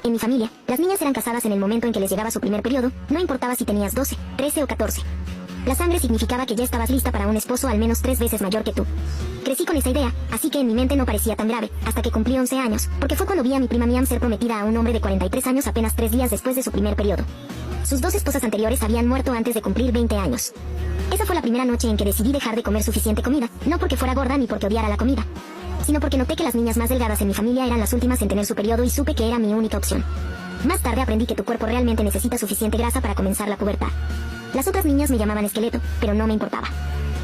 En mi familia, las niñas eran casadas en el momento en que les llegaba su primer periodo, no importaba si tenías 12, 13 o 14. La sangre significaba que ya estabas lista para un esposo al menos 3 veces mayor que tú. Crecí con esa idea, así que en mi mente no parecía tan grave, hasta que cumplí 11 años, porque fue cuando vi a mi prima Miam ser prometida a un hombre de 43 años apenas 3 días después de su primer periodo. Sus 2 esposas anteriores habían muerto antes de cumplir 20 años. Esa fue la primera noche en que decidí dejar de comer suficiente comida, no porque fuera gorda ni porque odiara la comida, sino porque noté que las niñas más delgadas en mi familia eran las últimas en tener su periodo y supe que era mi única opción. Más tarde aprendí que tu cuerpo realmente necesita suficiente grasa para comenzar la pubertad. Las otras niñas me llamaban esqueleto, pero no me importaba.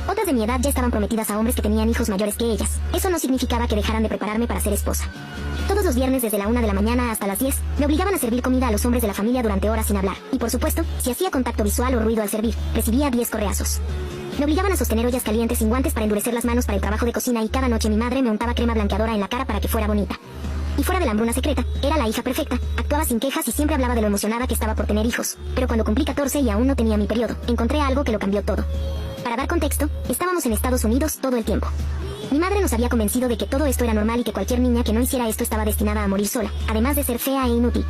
Otras de mi edad ya estaban prometidas a hombres que tenían hijos mayores que ellas. Eso no significaba que dejaran de prepararme para ser esposa. Todos los viernes desde la 1 de la mañana hasta las 10, me obligaban a servir comida a los hombres de la familia durante horas sin hablar. Y por supuesto, si hacía contacto visual o ruido al servir, recibía 10 correazos. Me obligaban a sostener ollas calientes sin guantes para endurecer las manos para el trabajo de cocina y cada noche mi madre me untaba crema blanqueadora en la cara para que fuera bonita. Y fuera de la hambruna secreta, era la hija perfecta, actuaba sin quejas y siempre hablaba de lo emocionada que estaba por tener hijos. Pero cuando cumplí 14 y aún no tenía mi periodo, encontré algo que lo cambió todo. Para dar contexto, estábamos en Estados Unidos todo el tiempo. Mi madre nos había convencido de que todo esto era normal y que cualquier niña que no hiciera esto estaba destinada a morir sola, además de ser fea e inútil.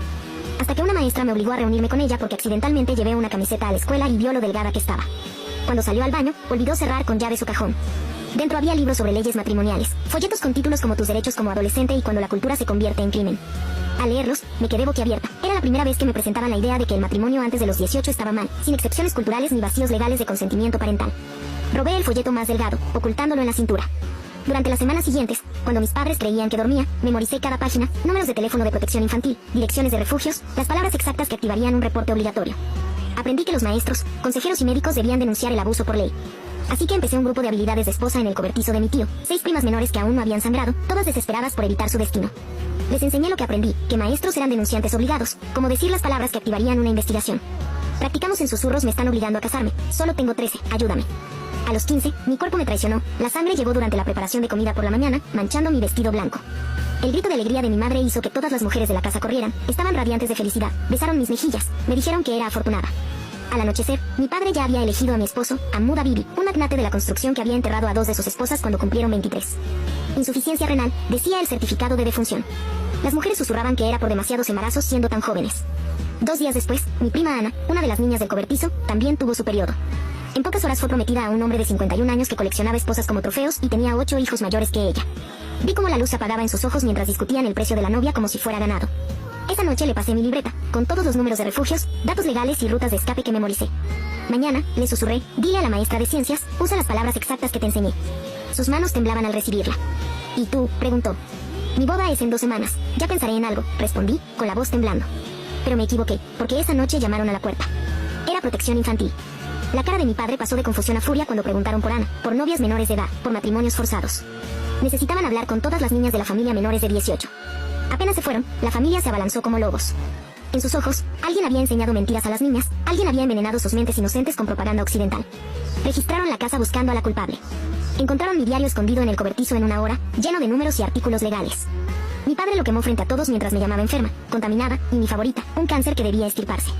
Hasta que una maestra me obligó a reunirme con ella porque accidentalmente llevé una camiseta a la escuela y vio lo delgada que estaba. Cuando salió al baño, olvidó cerrar con llave su cajón. Dentro había libros sobre leyes matrimoniales, folletos con títulos como Tus derechos como adolescente y Cuando la cultura se convierte en crimen. Al leerlos, me quedé boquiabierta. Era la primera vez que me presentaban la idea de que el matrimonio antes de los 18 estaba mal, sin excepciones culturales ni vacíos legales de consentimiento parental. Robé el folleto más delgado, ocultándolo en la cintura. Durante las semanas siguientes, cuando mis padres creían que dormía, memoricé cada página, números de teléfono de protección infantil, direcciones de refugios, las palabras exactas que activarían un reporte obligatorio. Aprendí que los maestros, consejeros y médicos debían denunciar el abuso por ley. Así que empecé un grupo de habilidades de esposa en el cobertizo de mi tío, 6 primas menores que aún no habían sangrado, todas desesperadas por evitar su destino. Les enseñé lo que aprendí, que maestros eran denunciantes obligados, como decir las palabras que activarían una investigación. Practicamos en susurros: me están obligando a casarme, solo tengo 13, ayúdame. A los 15, mi cuerpo me traicionó, la sangre llegó durante la preparación de comida por la mañana, manchando mi vestido blanco. El grito de alegría de mi madre hizo que todas las mujeres de la casa corrieran, estaban radiantes de felicidad, besaron mis mejillas, me dijeron que era afortunada. Al anochecer, mi padre ya había elegido a mi esposo, Amuda Bibi, un magnate de la construcción que había enterrado a 2 de sus esposas cuando cumplieron 23. Insuficiencia renal, decía el certificado de defunción. Las mujeres susurraban que era por demasiados embarazos siendo tan jóvenes. 2 días después, mi prima Ana, una de las niñas del cobertizo, también tuvo su periodo. En pocas horas fue prometida a un hombre de 51 años que coleccionaba esposas como trofeos y tenía 8 hijos mayores que ella. Vi cómo la luz se apagaba en sus ojos mientras discutían el precio de la novia como si fuera ganado. Esa noche le pasé mi libreta, con todos los números de refugios, datos legales y rutas de escape que memoricé. Mañana, le susurré, dile a la maestra de ciencias, usa las palabras exactas que te enseñé. Sus manos temblaban al recibirla. ¿Y tú?, preguntó. Mi boda es en 2 semanas, ya pensaré en algo, respondí, con la voz temblando. Pero me equivoqué, porque esa noche llamaron a la puerta. Era protección infantil. La cara de mi padre pasó de confusión a furia cuando preguntaron por Ana, por novias menores de edad, por matrimonios forzados. Necesitaban hablar con todas las niñas de la familia menores de 18. Apenas se fueron, la familia se abalanzó como lobos. En sus ojos, alguien había enseñado mentiras a las niñas, alguien había envenenado sus mentes inocentes con propaganda occidental. Registraron la casa buscando a la culpable. Encontraron mi diario escondido en el cobertizo en una hora, lleno de números y artículos legales. Mi padre lo quemó frente a todos mientras me llamaba enferma, contaminada, y mi favorita, un cáncer que debía extirparse.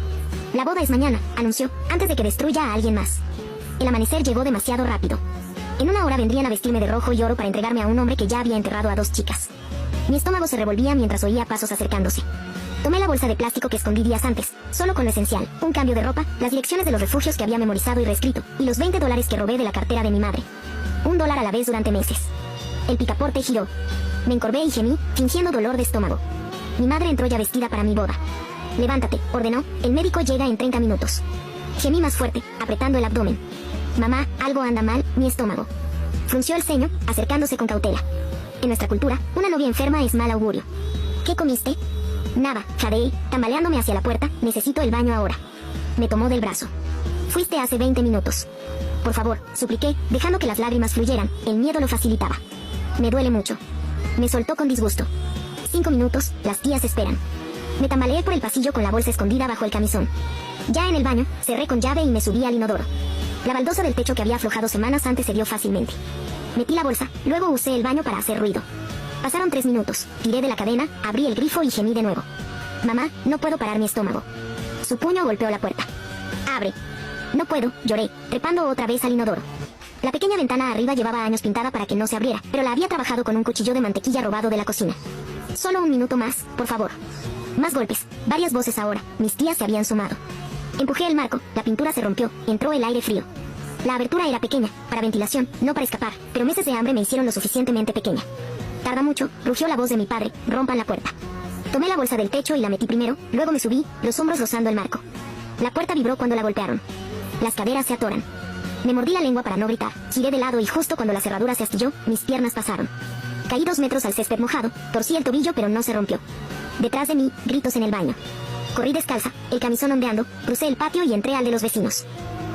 La boda es mañana, anunció, antes de que destruya a alguien más. El amanecer llegó demasiado rápido. En una hora vendrían a vestirme de rojo y oro para entregarme a un hombre que ya había enterrado a 2 chicas. Mi estómago se revolvía mientras oía pasos acercándose. Tomé la bolsa de plástico que escondí días antes, solo con lo esencial, un cambio de ropa, las direcciones de los refugios que había memorizado y reescrito, y los $20 que robé de la cartera de mi madre. $1 a la vez durante meses. El picaporte giró. Me encorvé y gemí, fingiendo dolor de estómago. Mi madre entró ya vestida para mi boda. Levántate, ordenó, el médico llega en 30 minutos. Gemí más fuerte, apretando el abdomen. Mamá, algo anda mal, mi estómago. Frunció el ceño, acercándose con cautela. En nuestra cultura, una novia enferma es mal augurio. ¿Qué comiste? Nada, jadeé, tambaleándome hacia la puerta, necesito el baño ahora. Me tomó del brazo. Fuiste hace 20 minutos. Por favor, supliqué, dejando que las lágrimas fluyeran, el miedo lo facilitaba. Me duele mucho. Me soltó con disgusto. 5 minutos, las tías esperan. Me tambaleé por el pasillo con la bolsa escondida bajo el camisón. Ya en el baño, cerré con llave y me subí al inodoro. La baldosa del techo que había aflojado semanas antes cedió fácilmente. Metí la bolsa, luego usé el baño para hacer ruido. Pasaron 3 minutos, tiré de la cadena, abrí el grifo y gemí de nuevo. Mamá, no puedo parar mi estómago. Su puño golpeó la puerta. Abre. No puedo, lloré, trepando otra vez al inodoro. La pequeña ventana arriba llevaba años pintada para que no se abriera, pero la había trabajado con un cuchillo de mantequilla robado de la cocina. Solo 1 minuto más, por favor. Más golpes, varias voces ahora, mis tías se habían sumado. Empujé el marco, la pintura se rompió, entró el aire frío. La abertura era pequeña, para ventilación, no para escapar, pero meses de hambre me hicieron lo suficientemente pequeña. Tarda mucho, rugió la voz de mi padre, rompan la puerta. Tomé la bolsa del techo y la metí primero, luego me subí, los hombros rozando el marco. La puerta vibró cuando la golpearon. Las caderas se atoran. Me mordí la lengua para no gritar, giré de lado y justo cuando la cerradura se astilló, mis piernas pasaron. Caí 2 metros al césped mojado, torcí el tobillo pero no se rompió. Detrás de mí, gritos en el baño. Corrí descalza, el camisón ondeando, crucé el patio y entré al de los vecinos.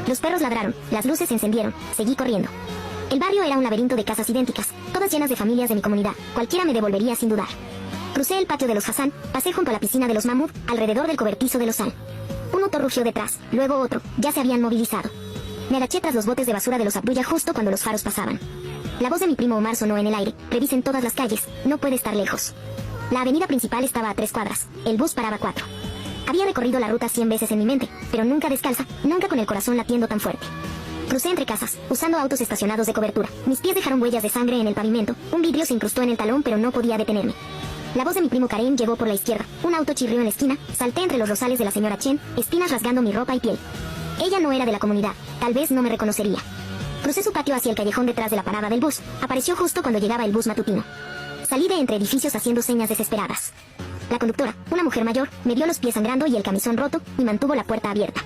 Los perros ladraron, las luces se encendieron, seguí corriendo. El barrio era un laberinto de casas idénticas, todas llenas de familias de mi comunidad, cualquiera me devolvería sin dudar. Crucé el patio de los Hassan, pasé junto a la piscina de los Mahmoud, alrededor del cobertizo de los Al. Un motor rugió detrás, luego otro, ya se habían movilizado. Me agaché tras los botes de basura de los Abdullah justo cuando los faros pasaban. La voz de mi primo Omar sonó en el aire, revisen todas las calles, no puede estar lejos. La avenida principal estaba a 3 cuadras, el bus paraba 4. Había recorrido la ruta 100 veces en mi mente, pero nunca descalza, nunca con el corazón latiendo tan fuerte. Crucé entre casas, usando autos estacionados de cobertura. Mis pies dejaron huellas de sangre en el pavimento, un vidrio se incrustó en el talón pero no podía detenerme. La voz de mi primo Karim llegó por la izquierda, un auto chirrió en la esquina, salté entre los rosales de la señora Chen, espinas rasgando mi ropa y piel. Ella no era de la comunidad, tal vez no me reconocería. Crucé su patio hacia el callejón detrás de la parada del bus, apareció justo cuando llegaba el bus matutino. Salí de entre edificios haciendo señas desesperadas. La conductora, una mujer mayor, me vio los pies sangrando y el camisón roto, y mantuvo la puerta abierta.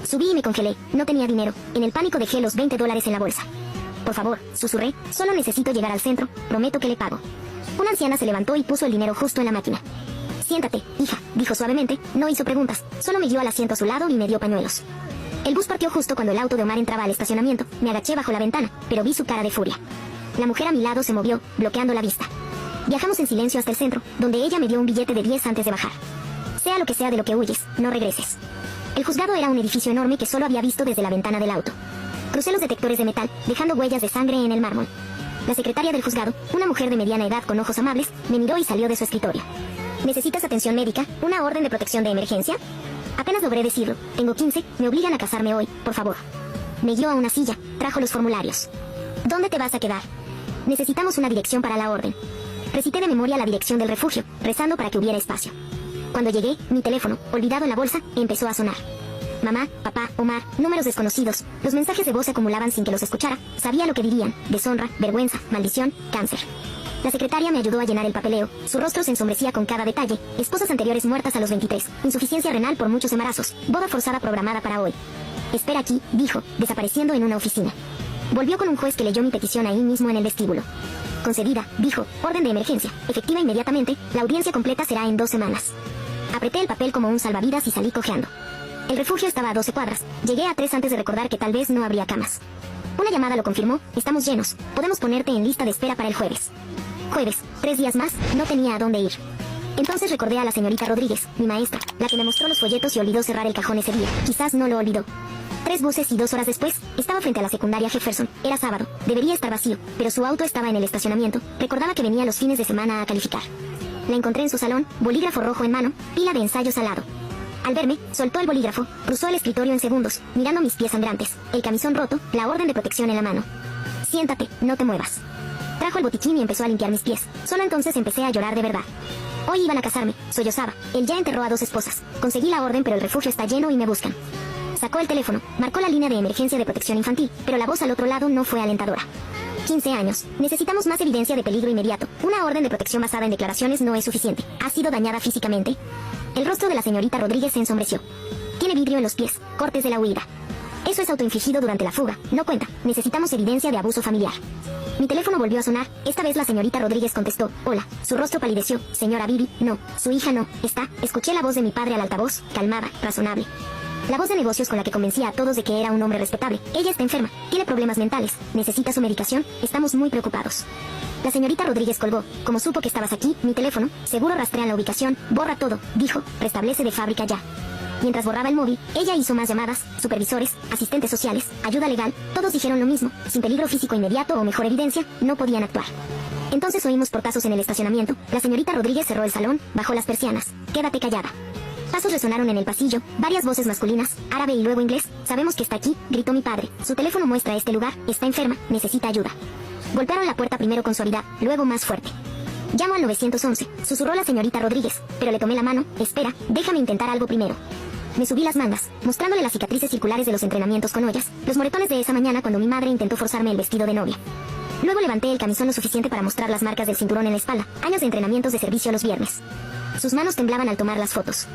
Subí y me congelé, no tenía dinero, en el pánico dejé los $20 en la bolsa. Por favor, susurré, solo necesito llegar al centro, prometo que le pago. Una anciana se levantó y puso el dinero justo en la máquina. Siéntate, hija, dijo suavemente, no hizo preguntas, solo me guió al asiento a su lado y me dio pañuelos. El bus partió justo cuando el auto de Omar entraba al estacionamiento, me agaché bajo la ventana, pero vi su cara de furia. La mujer a mi lado se movió, bloqueando la vista. Viajamos en silencio hasta el centro, donde ella me dio un billete de 10 antes de bajar. Sea lo que sea de lo que huyes, no regreses. El juzgado era un edificio enorme que solo había visto desde la ventana del auto. Crucé los detectores de metal, dejando huellas de sangre en el mármol. La secretaria del juzgado, una mujer de mediana edad con ojos amables, me miró y salió de su escritorio. ¿Necesitas atención médica? ¿Una orden de protección de emergencia? Apenas logré decirlo. Tengo 15, me obligan a casarme hoy, por favor. Me guió a una silla, trajo los formularios. ¿Dónde te vas a quedar? Necesitamos una dirección para la orden. Recité de memoria la dirección del refugio, rezando para que hubiera espacio. Cuando llegué, mi teléfono, olvidado en la bolsa, empezó a sonar. Mamá, papá, Omar, números desconocidos. Los mensajes de voz se acumulaban sin que los escuchara. Sabía lo que dirían: deshonra, vergüenza, maldición, cáncer. La secretaria me ayudó a llenar el papeleo. Su rostro se ensombrecía con cada detalle. Esposas anteriores muertas a los 23. Insuficiencia renal por muchos embarazos. Boda forzada programada para hoy. Espera aquí, dijo, desapareciendo en una oficina. Volvió con un juez que leyó mi petición ahí mismo en el vestíbulo. Concedida, dijo, orden de emergencia, efectiva inmediatamente, la audiencia completa será en 2 semanas. Apreté el papel como un salvavidas y salí cojeando. El refugio estaba a 12 cuadras, llegué a 3 antes de recordar que tal vez no habría camas. Una llamada lo confirmó, estamos llenos, podemos ponerte en lista de espera para el jueves. Jueves, 3 días más, no tenía a dónde ir. Entonces recordé a la señorita Rodríguez, mi maestra, la que me mostró los folletos y olvidó cerrar el cajón ese día, quizás no lo olvidó. 3 buses y 2 horas después, estaba frente a la secundaria Jefferson. Era sábado, debería estar vacío, pero su auto estaba en el estacionamiento. Recordaba que venía los fines de semana a calificar. La encontré en su salón, bolígrafo rojo en mano, pila de ensayos al lado. Al verme, soltó el bolígrafo, cruzó el escritorio en segundos, mirando mis pies sangrantes, el camisón roto, la orden de protección en la mano. Siéntate, no te muevas. Trajo el botiquín y empezó a limpiar mis pies. Solo entonces empecé a llorar de verdad. Hoy iban a casarme, sollozaba. Él ya enterró a 2 esposas. Conseguí la orden, pero el refugio está lleno y me buscan. Sacó el teléfono, marcó la línea de emergencia de protección infantil, pero la voz al otro lado no fue alentadora. 15 años. Necesitamos más evidencia de peligro inmediato. Una orden de protección basada en declaraciones no es suficiente. ¿Ha sido dañada físicamente? El rostro de la señorita Rodríguez se ensombreció. Tiene vidrio en los pies, cortes de la huida. Eso es autoinfligido durante la fuga, no cuenta. Necesitamos evidencia de abuso familiar. Mi teléfono volvió a sonar, esta vez la señorita Rodríguez contestó, hola, su rostro palideció, señora Bibi, no, su hija no, está, escuché la voz de mi padre al altavoz, calmada, razonable. La voz de negocios con la que convencía a todos de que era un hombre respetable. Ella está enferma, tiene problemas mentales, necesita su medicación, estamos muy preocupados. La señorita Rodríguez colgó, como supo que estabas aquí, mi teléfono, seguro rastrean la ubicación, borra todo, dijo, restablece de fábrica ya. Mientras borraba el móvil, ella hizo más llamadas, supervisores, asistentes sociales, ayuda legal, todos dijeron lo mismo, sin peligro físico inmediato o mejor evidencia, no podían actuar. Entonces oímos portazos en el estacionamiento, la señorita Rodríguez cerró el salón, bajó las persianas, quédate callada. Pasos resonaron en el pasillo, varias voces masculinas, árabe y luego inglés, sabemos que está aquí, gritó mi padre, su teléfono muestra este lugar, está enferma, necesita ayuda. Golpearon la puerta primero con suavidad, luego más fuerte. Llamo al 911, susurró la señorita Rodríguez, pero le tomé la mano. Espera, déjame intentar algo primero. Me subí las mangas, mostrándole las cicatrices circulares de los entrenamientos con ollas, los moretones de esa mañana cuando mi madre intentó forzarme el vestido de novia. Luego levanté el camisón lo suficiente para mostrar las marcas del cinturón en la espalda, años de entrenamientos de servicio los viernes. Sus manos temblaban al tomar las fotos.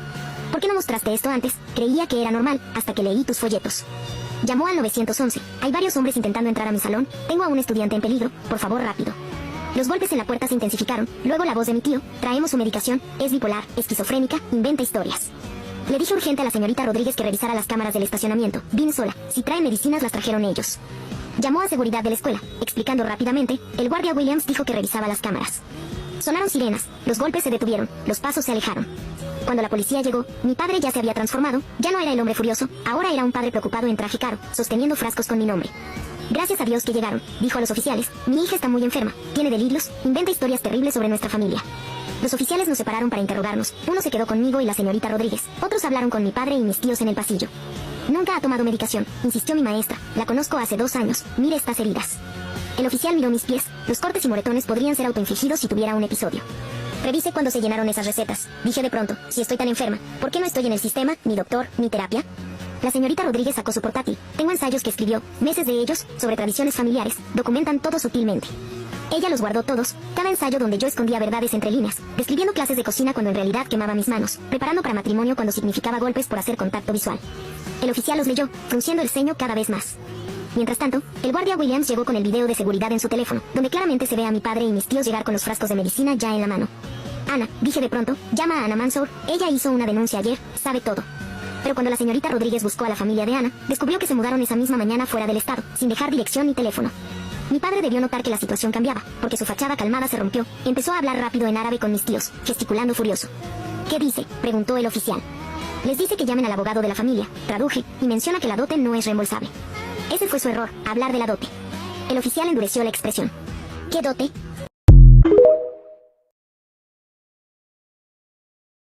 ¿Por qué no mostraste esto antes? Creía que era normal, hasta que leí tus folletos. Llamó al 911. Hay varios hombres intentando entrar a mi salón. Tengo a un estudiante en peligro. Por favor, rápido. Los golpes en la puerta se intensificaron. Luego la voz de mi tío. Traemos su medicación. Es bipolar, esquizofrénica, inventa historias. Le dije urgente a la señorita Rodríguez que revisara las cámaras del estacionamiento. Vine sola. Si traen medicinas las trajeron ellos. Llamó a seguridad de la escuela. Explicando rápidamente, el guardia Williams dijo que revisaba las cámaras. Sonaron sirenas. Los golpes se detuvieron. Los pasos se alejaron. Cuando la policía llegó, mi padre ya se había transformado. Ya no era el hombre furioso. Ahora era un padre preocupado en traje caro, sosteniendo frascos con mi nombre. Gracias a Dios que llegaron, dijo a los oficiales. Mi hija está muy enferma. Tiene delirios. Inventa historias terribles sobre nuestra familia. Los oficiales nos separaron para interrogarnos. Uno se quedó conmigo y la señorita Rodríguez. Otros hablaron con mi padre y mis tíos en el pasillo. Nunca ha tomado medicación, insistió mi maestra. La conozco hace 2 años. Mire estas heridas. El oficial miró mis pies. Los cortes y moretones podrían ser autoinfligidos si tuviera un episodio. Revise cuándo se llenaron esas recetas. Dije de pronto, si estoy tan enferma, ¿por qué no estoy en el sistema, ni doctor, ni terapia? La señorita Rodríguez sacó su portátil. Tengo ensayos que escribió, meses de ellos, sobre tradiciones familiares. Documentan todo sutilmente. Ella los guardó todos, cada ensayo donde yo escondía verdades entre líneas, describiendo clases de cocina cuando en realidad quemaba mis manos, preparando para matrimonio cuando significaba golpes por hacer contacto visual. El oficial los leyó, frunciendo el ceño cada vez más. Mientras tanto, el guardia Williams llegó con el video de seguridad en su teléfono, donde claramente se ve a mi padre y mis tíos llegar con los frascos de medicina ya en la mano. Ana, dije de pronto, llama a Ana Mansour. Ella hizo una denuncia ayer, sabe todo. Pero cuando la señorita Rodríguez buscó a la familia de Ana, descubrió que se mudaron esa misma mañana fuera del estado, sin dejar dirección ni teléfono. Mi padre debió notar que la situación cambiaba, porque su fachada calmada se rompió. Empezó a hablar rápido en árabe con mis tíos, gesticulando furioso. ¿Qué dice?, preguntó el oficial. Les dice que llamen al abogado de la familia, traduje, y menciona que la dote no es reembolsable. Ese fue su error, hablar de la dote. El oficial endureció la expresión. ¿Qué dote?